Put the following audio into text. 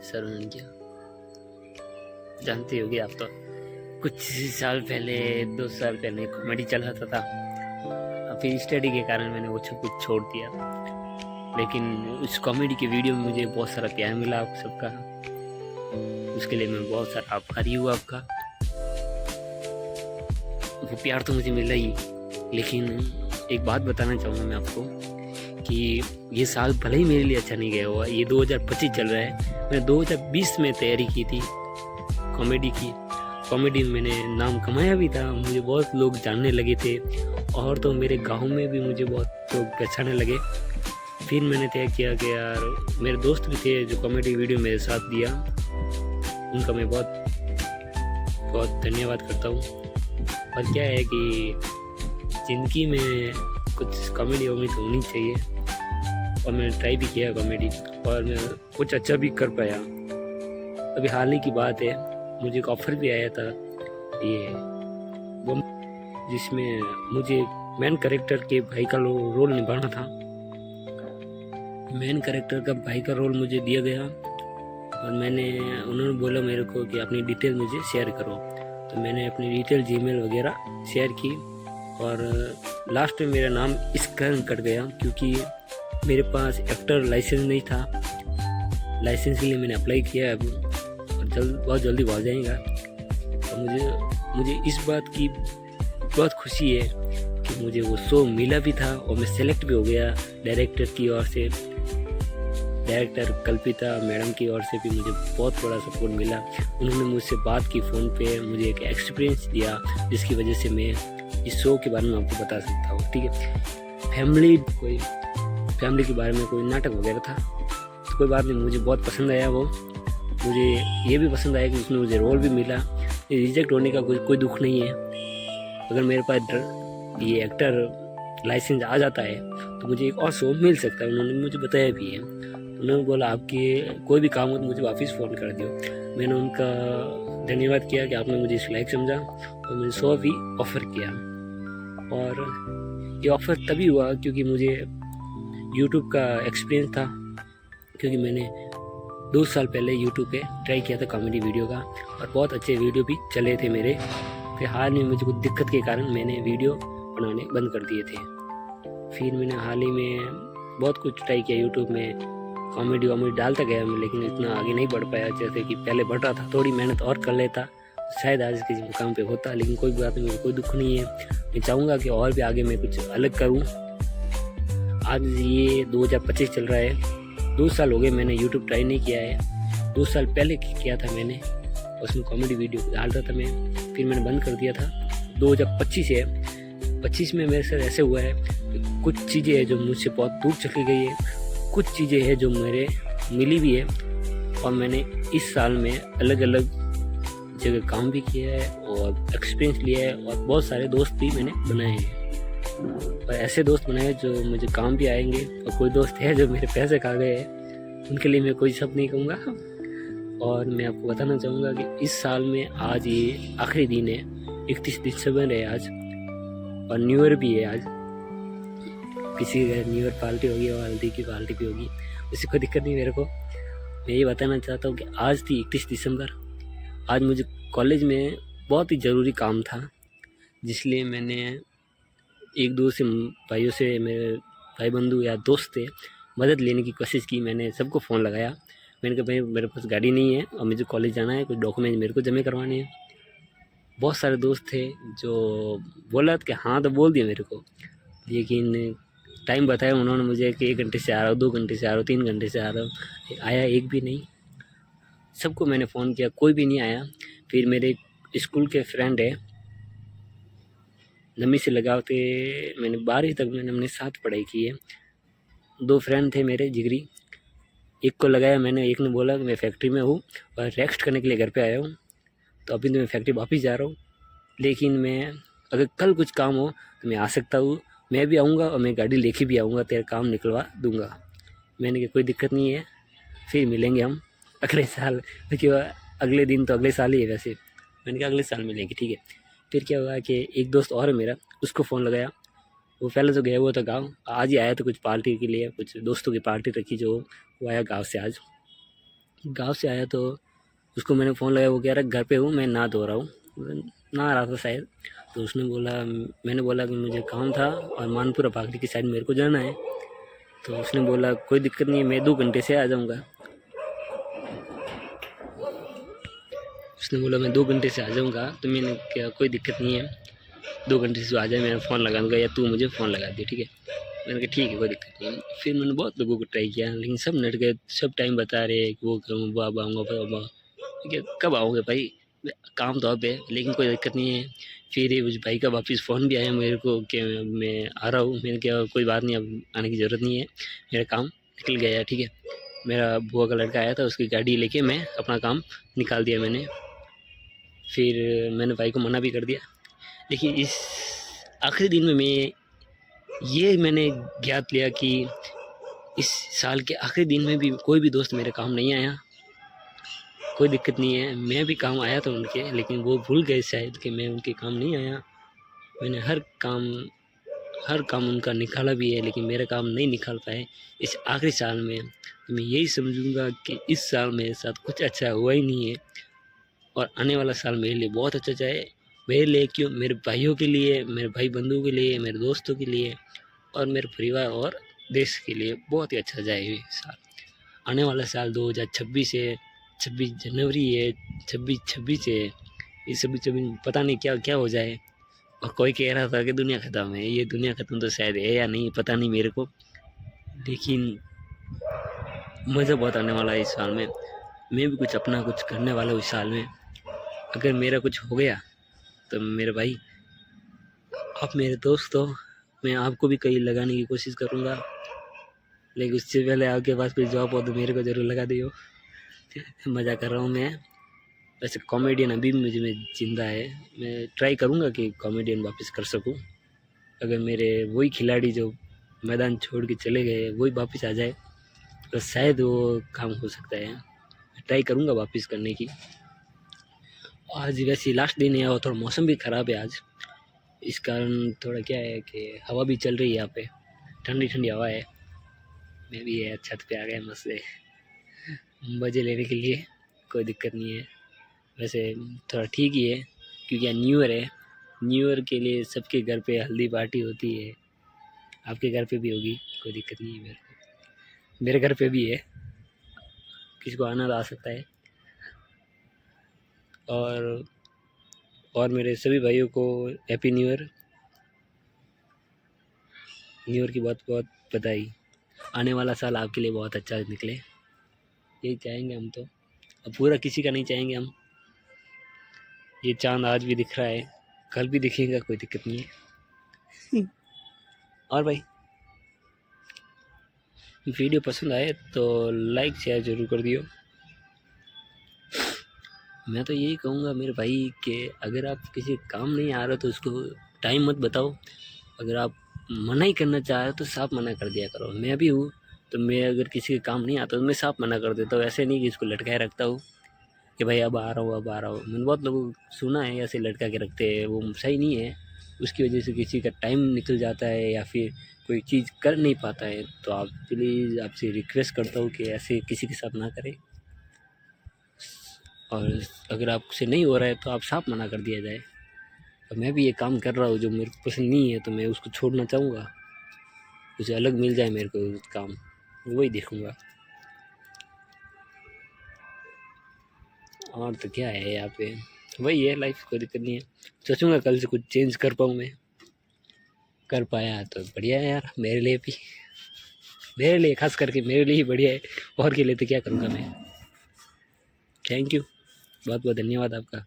सरवण किया, जानते होगे आप तो। कुछ साल पहले 2 साल पहले कॉमेडी चलाता था, फिर स्टडी के कारण मैंने वो सब कुछ छोड़ दिया। लेकिन उस कॉमेडी के वीडियो में मुझे बहुत सारा प्यार मिला आप सबका, उसके लिए मैं बहुत सारा आभारी हूँ आपका। वो प्यार तो मुझे मिला ही, लेकिन एक बात बताना चाहूँगा मैं आपको कि ये साल भले ही मेरे लिए अच्छा नहीं गया हुआ, ये 2025 चल रहा है। मैंने 2020 में तैयारी की थी कॉमेडी की, कॉमेडी में मैंने नाम कमाया भी था, मुझे बहुत लोग जानने लगे थे, और तो मेरे गांव में भी मुझे बहुत लोग पहचानने लगे। फिर मैंने तय किया कि यार मेरे दोस्त भी थे जो कॉमेडी वीडियो मेरे साथ दिया, उनका मैं बहुत बहुत धन्यवाद करता हूँ। और क्या है कि ज़िंदगी में कुछ कॉमेडी वॉमेडी तो होनी चाहिए, और मैंने ट्राई भी किया कॉमेडी, और मैं कुछ अच्छा भी कर पाया। अभी हाल ही की बात है, मुझे एक ऑफ़र भी आया था ये वो, जिसमें मुझे मेन कैरेक्टर के भाई का रोल निभाना था। मेन कैरेक्टर का भाई का रोल मुझे दिया गया, और उन्होंने बोला मेरे को कि अपनी डिटेल मुझे शेयर करो। तो मैंने अपनी डिटेल जीमेल वगैरह शेयर की, और लास्ट में मेरा नाम इस कारण कट गया क्योंकि मेरे पास एक्टर लाइसेंस नहीं था। लाइसेंस के लिए मैंने अप्लाई किया अब, और बहुत जल्दी हो जाएगा। तो मुझे इस बात की बहुत खुशी है कि मुझे वो शो मिला भी था, और मैं सेलेक्ट भी हो गया। डायरेक्टर की ओर से, डायरेक्टर कल्पिता मैडम की ओर से भी मुझे बहुत बड़ा सपोर्ट मिला। उन्होंने मुझसे बात की फ़ोन पे, मुझे एक एक्सपीरियंस दिया, जिसकी वजह से मैं इस शो के बारे में आपको बता सकता हूँ। ठीक है, फैमिली के बारे में कोई नाटक वगैरह था, तो कोई बात नहीं, मुझे बहुत पसंद आया वो। मुझे ये भी पसंद आया कि उसमें मुझे रोल भी मिला। रिजेक्ट होने का कोई दुख नहीं है। अगर मेरे पास ये एक्टर लाइसेंस आ जाता है तो मुझे एक और शो मिल सकता है, उन्होंने मुझे बताया भी है। उन्होंने बोला आपके कोई भी काम हो तो मुझे वापस फ़ोन कर दियो। मैंने उनका धन्यवाद किया कि आपने मुझे इस लायक समझा, और मैंने शो भी ऑफ़र किया। और ये ऑफ़र तभी हुआ क्योंकि मुझे यूट्यूब का एक्सपीरियंस था, क्योंकि मैंने 2 साल पहले यूट्यूब पे ट्राई किया था कॉमेडी वीडियो का, और बहुत अच्छे वीडियो भी चले थे मेरे। फिर हाल में मुझे कुछ दिक्कत के कारण मैंने वीडियो बनाने बंद कर दिए थे। फिर मैंने हाल ही में बहुत कुछ ट्राई किया यूट्यूब में, कॉमेडी वॉमेडी डालता गया मैं, लेकिन इतना आगे नहीं बढ़ पाया जैसे कि पहले बढ़ रहा था। थोड़ी मेहनत और कर लेता शायद आज के मुकाम पे होता, लेकिन कोई बात नहीं, मुझे कोई दुख नहीं है। मैं चाहूँगा कि और भी आगे मैं कुछ अलग करूँ। आज ये 2025 चल रहा है, 2 साल हो गए मैंने यूट्यूब ट्राई नहीं किया है। 2 साल पहले किया था मैंने, उसमें कॉमेडी वीडियो डालता था मैं, फिर मैंने बंद कर दिया था। 2025 है, 25 में मेरे साथ ऐसे हुआ है कि कुछ चीज़ें हैं जो मुझसे बहुत दूर चली गई है, कुछ चीज़ें हैं जो मेरे मिली भी है, और मैंने इस साल में अलग अलग जगह काम भी किया है और एक्सपीरियंस लिया है, और बहुत सारे दोस्त भी मैंने बनाए हैं। और ऐसे दोस्त बनाए जो मुझे काम भी आएंगे, और कोई दोस्त है जो मेरे पैसे खा गए हैं, उनके लिए मैं कोई शब्द नहीं कहूँगा। और मैं आपको बताना चाहूँगा कि इस साल में आज ये आखिरी दिन है, 31 दिसंबर है आज, और न्यू ईयर भी है आज। किसी का न्यू ईयर पार्टी होगी और हल्दी की पार्टी भी होगी, उससे कोई दिक्कत नहीं मेरे को। मैं ये बताना चाहता हूँ कि आज थी 31 दिसंबर। आज मुझे कॉलेज में बहुत ही ज़रूरी काम था, जिसलिए मैंने एक दो से भाइयों से, मेरे भाई बंधु या दोस्त थे, मदद लेने की कोशिश की। मैंने सबको फ़ोन लगाया, मैंने कहा भाई मेरे पास गाड़ी नहीं है और मुझे कॉलेज जाना है, कुछ डॉक्यूमेंट मेरे को जमा करवाने हैं। बहुत सारे दोस्त थे जो बोला कि हाँ तो बोल दिया मेरे को, लेकिन टाइम बताया उन्होंने मुझे कि 1 घंटे से आ रहा हूँ, 2 घंटे से आ रहा हूँ, 3 घंटे से आ रहा हूँ। आया एक भी नहीं। सबको मैंने फ़ोन किया, कोई भी नहीं आया। फिर मेरे स्कूल के फ्रेंड है, नमी से लगाव थे, मैंने 12वीं तक मैंने अपने साथ पढ़ाई की है। 2 फ्रेंड थे मेरे जिगरी, एक को लगाया मैंने, एक ने बोला कि मैं फैक्ट्री में हूँ और रेस्ट करने के लिए घर पे आया हूँ, तो अभी तो मैं फैक्ट्री वापस जा रहा हूँ, लेकिन मैं अगर कल कुछ काम हो तो मैं आ सकता हूँ। मैं भी आऊँगा और मैं गाड़ी लेके भी आऊँगा, तेरा काम निकलवा दूँगा। मैंने कहा कोई दिक्कत नहीं है, फिर मिलेंगे हम अगले साल, क्योंकि अगले दिन तो अगले साल ही है वैसे। मैंने कहा अगले साल मिलेंगे, ठीक है। फिर क्या हुआ कि एक दोस्त और है मेरा, उसको फ़ोन लगाया, वो पहले तो गया हुआ था गाँव, आज ही आया था कुछ पार्टी के लिए, कुछ दोस्तों की पार्टी रखी जो वो आया गाँव से आज। गांव से आया तो उसको मैंने फ़ोन लगाया, वो कह रहा घर पे हूँ, मैं नहा धो रहा हूँ, नहा रहा था शायद। तो उसने बोला, मैंने बोला कि मुझे काम था और मानपुरा भागली की साइड मेरे को जाना है। तो उसने बोला कोई दिक्कत नहीं है, मैं 2 घंटे से आ जाऊँगा। उसने बोला मैं 2 घंटे से आ जाऊँगा। तो मैंने क्या कोई दिक्कत नहीं है, 2 घंटे से आ जाए, मैं फ़ोन लगा दूँगा या तू मुझे फ़ोन लगा दे, ठीक है। मैंने कहा ठीक है, कोई दिक्कत नहीं है। फिर मैंने बहुत लोगों को ट्राई किया, लेकिन सब नट गए, सब टाइम बता रहे वो करूँ, वो अब आऊँगा, वो अब आऊँगा। ठीक है, कब आओगे भाई, काम तो अब है, लेकिन कोई दिक्कत नहीं है। फिर उस भाई का वापस फ़ोन भी आया मेरे को कि मैं आ रहा हूँ। मैंने कहा कोई बात नहीं, अब आने की ज़रूरत नहीं है, मेरा काम निकल गया है, ठीक है। मेरा बुआ का लड़का आया था, उसकी गाड़ी लेके मैं अपना काम निकाल दिया मैंने। फिर मैंने भाई को मना भी कर दिया। देखिए इस आखिरी दिन में मैंने ज्ञात लिया कि इस साल के आखिरी दिन में भी कोई भी दोस्त मेरे काम नहीं आया। कोई दिक्कत नहीं है, मैं भी काम आया था उनके, लेकिन वो भूल गए शायद कि मैं उनके काम नहीं आया। मैंने हर काम उनका निकाला भी है, लेकिन मेरा काम नहीं निकाल पाए इस आखिरी साल में। तो मैं यही समझूंगा कि इस साल मेरे साथ कुछ अच्छा हुआ ही नहीं है, और आने वाला साल मेरे लिए बहुत अच्छा जाए। मेरे लिए क्यों, मेरे भाइयों के लिए, मेरे भाई बंधुओं के लिए, मेरे दोस्तों के लिए और मेरे परिवार और देश के लिए बहुत ही अच्छा जाए ये साल। आने वाला साल 2026 है, 26 जनवरी है, 26 है। ये 26 पता नहीं क्या क्या हो जाए। और कोई कह रहा था कि दुनिया ख़त्म है, ये दुनिया ख़त्म तो शायद है या नहीं, पता नहीं मेरे को, लेकिन मज़ा बहुत आने वाला है इस साल में। मैं भी कुछ अपना कुछ करने वाला हूँ इस साल में। अगर मेरा कुछ हो गया तो मेरे भाई, आप मेरे दोस्त हो, मैं आपको भी कहीं लगाने की कोशिश करूँगा, लेकिन उससे पहले आपके पास कोई जॉब हो तो मेरे को ज़रूर लगा दियो। मज़ा कर रहा हूँ मैं। वैसे कॉमेडियन अभी भी मुझे में ज़िंदा है, मैं ट्राई करूँगा कि कॉमेडियन वापस कर सकूँ। अगर मेरे वही खिलाड़ी जो मैदान छोड़ के चले गए वही वापस आ जाए तो शायद वो काम हो सकता है। ट्राई करूँगा वापस करने की। आज वैसे लास्ट दिन है और थोड़ा मौसम भी ख़राब है आज, इस कारण थोड़ा क्या है कि हवा भी चल रही है यहाँ पे, ठंडी ठंडी हवा है। मैं भी है छत पे आ गया मस्त से मज़े लेने के लिए, कोई दिक्कत नहीं है। वैसे थोड़ा ठीक ही है क्योंकि यहाँ न्यू ईयर है। न्यू ईयर के लिए सबके घर पे हल्दी पार्टी होती है, आपके घर पे भी होगी, कोई दिक्कत नहीं है मेरे को। मेरे घर पे भी है, किसी को आना तो आ सकता है। और मेरे सभी भाइयों को happy new year, new year की बहुत बहुत बधाई। आने वाला साल आपके लिए बहुत अच्छा निकले, यही चाहेंगे हम तो। अब पूरा किसी का नहीं चाहेंगे हम। ये चांद आज भी दिख रहा है, कल भी दिखेगा, कोई दिक्कत नहीं है। और भाई वीडियो पसंद आए तो लाइक शेयर ज़रूर कर दियो। मैं तो यही कहूँगा मेरे भाई कि अगर आप किसी काम नहीं आ रहा तो उसको टाइम मत बताओ। अगर आप मना ही करना चाह रहे हो तो साफ मना कर दिया करो। मैं भी हूँ, तो मैं अगर किसी का काम नहीं आता तो मैं साफ मना कर देता हूँ। ऐसे नहीं कि इसको लटकाए रखता हूँ कि भाई अब आ रहा हूँ, अब आ रहा हूँ। मैंने बहुत लोगों को सुना है ऐसे लटका के रखते हैं, वो सही नहीं है। उसकी वजह से किसी का टाइम निकल जाता है या फिर कोई चीज़ कर नहीं पाता है। तो आप प्लीज़ आपसे रिक्वेस्ट करता हूँ कि ऐसे किसी के साथ ना करें, और अगर आपसे नहीं हो रहा है तो आप साफ मना कर दिया जाए। और मैं भी ये काम कर रहा हूँ जो मेरे को पसंद नहीं है तो मैं उसको छोड़ना चाहूँगा, उसे अलग मिल जाए मेरे को काम, वही देखूँगा। और तो क्या है यहाँ पे, वही है लाइफ, कोई दिक्कत नहीं है। सोचूंगा कल से कुछ चेंज कर पाऊँ मैं, कर पाया तो बढ़िया है यार, मेरे लिए भी, मेरे लिए खास करके मेरे लिए ही बढ़िया है। और के लिए तो क्या करूँगा मैं। थैंक यू, बहुत बहुत धन्यवाद आपका।